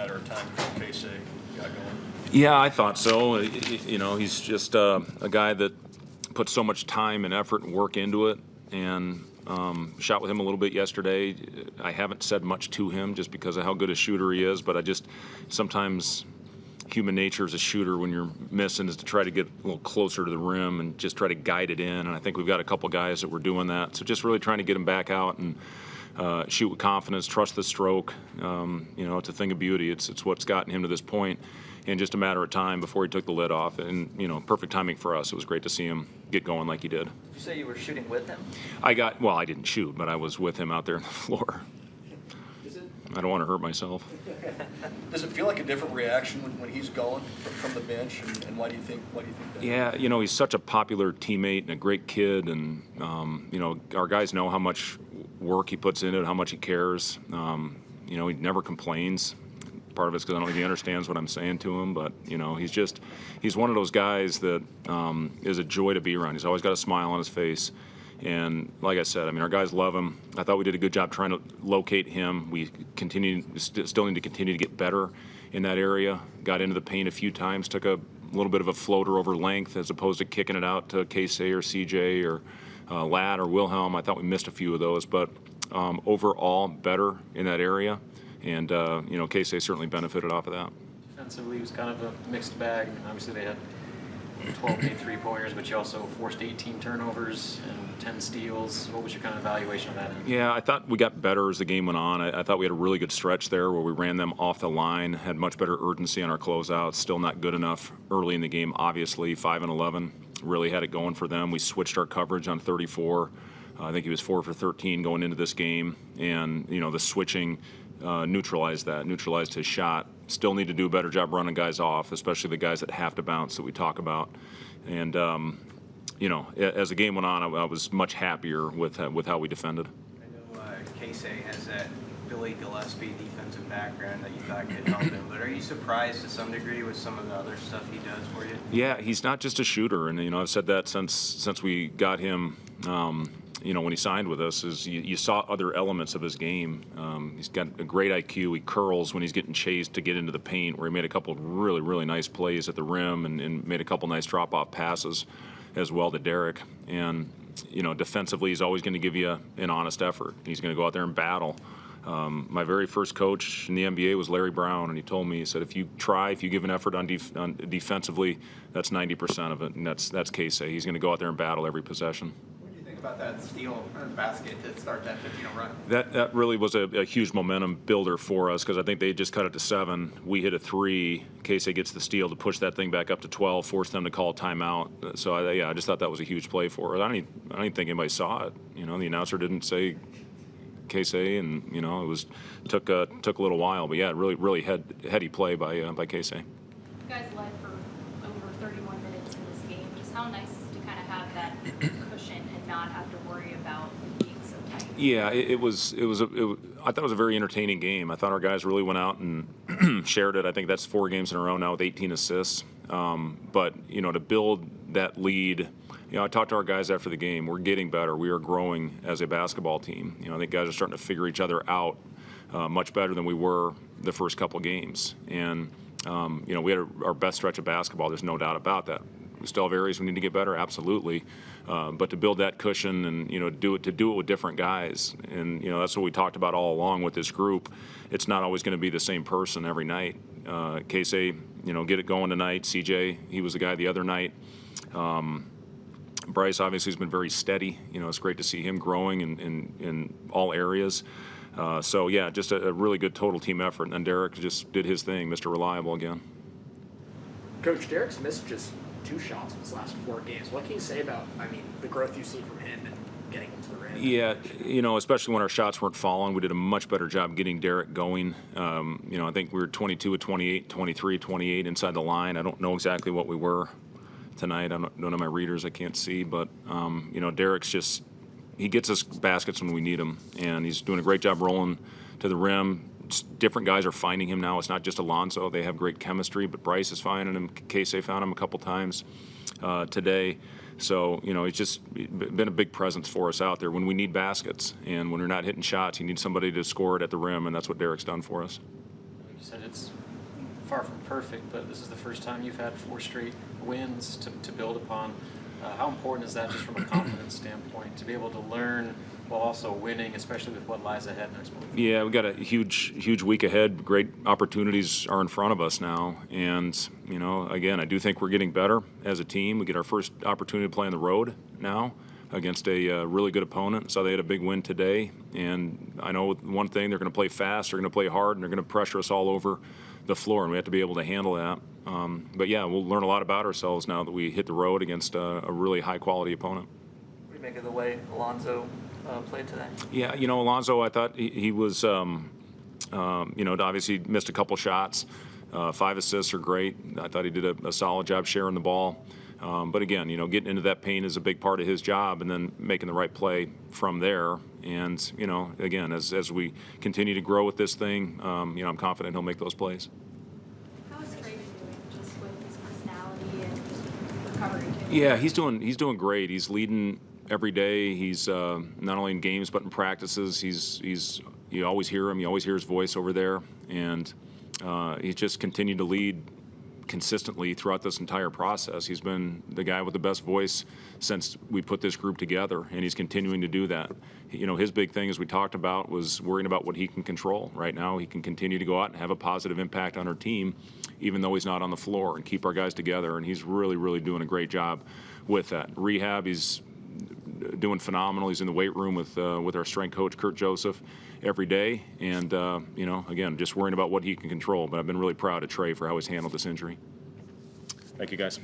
matter of time before Casey got going? Yeah, I thought so. You know, he's just a guy that put so much time and effort and work into it, and shot with him a little bit yesterday. I haven't said much to him just because of how good a shooter he is, but I just sometimes human nature as a shooter when you're missing is to try to get a little closer to the rim and just try to guide it in, and I think we've got a couple guys that were doing that. So just really trying to get him back out and shoot with confidence, trust the stroke. You know, it's a thing of beauty. It's what's gotten him to this point. In just a matter of time before he took the lid off, and you know, perfect timing for us. It was great to see him get going like he did. You say you were shooting with him? I didn't shoot, but I was with him out there on the floor. I don't want to hurt myself. Does it feel like a different reaction when he's going from the bench, and why do you think that? Yeah, you know, he's such a popular teammate and a great kid, and you know, our guys know how much work he puts into it, how much he cares. You know, he never complains. Part of it's because I don't think he understands what I'm saying to him, but you know, he's one of those guys that is a joy to be around. He's always got a smile on his face, and like I said, I mean, our guys love him. I thought we did a good job trying to locate him. We still need to continue to get better in that area. Got into the paint a few times, took a little bit of a floater over length as opposed to kicking it out to Casey or CJ or Ladd or Wilhelm. I thought we missed a few of those, but overall better in that area. And, you know, Casey certainly benefited off of that. Defensively, it was kind of a mixed bag. I mean, obviously, they had 12 made three-pointers, but you also forced 18 turnovers and 10 steals. What was your kind of evaluation of that? Yeah, I thought we got better as the game went on. I thought we had a really good stretch there where we ran them off the line, had much better urgency on our closeouts. Still not good enough early in the game, obviously. 5 and 11 really had it going for them. We switched our coverage on 34. I think he was 4 for 13 going into this game. And, you know, the switching neutralized his shot. Still need to do a better job running guys off, especially the guys that have to bounce that we talk about. And you know, as the game went on, I was much happier with how we defended. I know Casey has that Billy Gillespie defensive background that you thought could help him, but are you surprised to some degree with some of the other stuff he does for you? Yeah, he's not just a shooter, and you know, I've said that since we got him. You know, when he signed with us, is you saw other elements of his game. He's got a great IQ. He curls when he's getting chased to get into the paint, where he made a couple of really, really nice plays at the rim and made a couple nice drop-off passes as well to Derek. And, you know, defensively, he's always going to give you an honest effort. He's going to go out there and battle. My very first coach in the NBA was Larry Brown, and he told me, he said, if you give an effort on defensively, that's 90% of it, and that's Casey. He's going to go out there and battle every possession. About that steal basket to start that 15-0 run? That really was a huge momentum builder for us because I think they just cut it to 7. We hit a 3. Casey gets the steal to push that thing back up to 12, force them to call a timeout. So I just thought that was a huge play for us. I don't think anybody saw it. You know, the announcer didn't say Casey, and you know, it took a little while, but yeah, really heady play by Casey. You guys led for over 31 minutes in this game. Just how nice is it to kind of have that cushion and not have to worry about being so tight? Yeah, I thought it was a very entertaining game. I thought our guys really went out and shared it. I think that's 4 games in a row now with 18 assists. But you know, to build that lead, you know, I talked to our guys after the game. We're getting better. We are growing as a basketball team. You know, I think guys are starting to figure each other out much better than we were the first couple games. And you know, we had our best stretch of basketball. There's no doubt about that. We still have areas we need to get better, absolutely. But to build that cushion and, you know, do it with different guys, and you know, that's what we talked about all along with this group. It's not always going to be the same person every night. Casey, you know, get it going tonight. CJ, he was the guy the other night. Bryce obviously has been very steady. You know, it's great to see him growing in all areas. So yeah, just a really good total team effort. And then Derek just did his thing, Mr. Reliable again. Coach, Derek's missed just 2 shots in his last 4 games. What can you say about, the growth you've seen from him and getting him to the rim? Yeah, you know, especially when our shots weren't falling, we did a much better job getting Derek going. You know, I think we were 22 of 28, 23 28 inside the line. I don't know exactly what we were tonight. I don't know my readers. I can't see, but you know, Derek's he gets us baskets when we need them, and he's doing a great job rolling to the rim. Different guys are finding him now. It's not just Alonso. They have great chemistry, but Bryce is finding him. Casey found him a couple times today. So, you know, it's just been a big presence for us out there when we need baskets. And when we're not hitting shots, you need somebody to score it at the rim, and that's what Derek's done for us. You said it's far from perfect, but this is the first time you've had 4 straight wins to build upon. How important is that just from a confidence standpoint, to be able to learn while also winning, especially with what lies ahead next month? Yeah, we've got a huge week ahead. Great opportunities are in front of us now. And, you know, again, I do think we're getting better as a team. We get our first opportunity to play on the road now against a really good opponent. So they had a big win today. And I know one thing, they're going to play fast, they're going to play hard, and they're going to pressure us all over the floor, and we have to be able to handle that. But yeah, we'll learn a lot about ourselves now that we hit the road against a really high-quality opponent. What do you make of the way Alonso played today? Yeah, you know, Alonso, I thought he was, you know, obviously missed a couple shots. 5 assists are great. I thought he did a solid job sharing the ball. But again, you know, getting into that paint is a big part of his job, and then making the right play from there. And, you know, again, as we continue to grow with this thing, you know, I'm confident he'll make those plays. How is Trey doing just with his personality and just recovery too? Yeah, he's doing great. He's leading every day. He's not only in games but in practices. You always hear him. You always hear his voice over there, and he's just continued to lead consistently throughout this entire process. He's been the guy with the best voice since we put this group together, and he's continuing to do that. You know, his big thing, as we talked about, was worrying about what he can control. Right now, he can continue to go out and have a positive impact on our team, even though he's not on the floor, and keep our guys together, and he's really doing a great job with that. Rehab, he's doing phenomenal. He's in the weight room with our strength coach, Kurt Joseph, every day. And, you know, again, just worrying about what he can control. But I've been really proud of Trey for how he's handled this injury. Thank you, guys.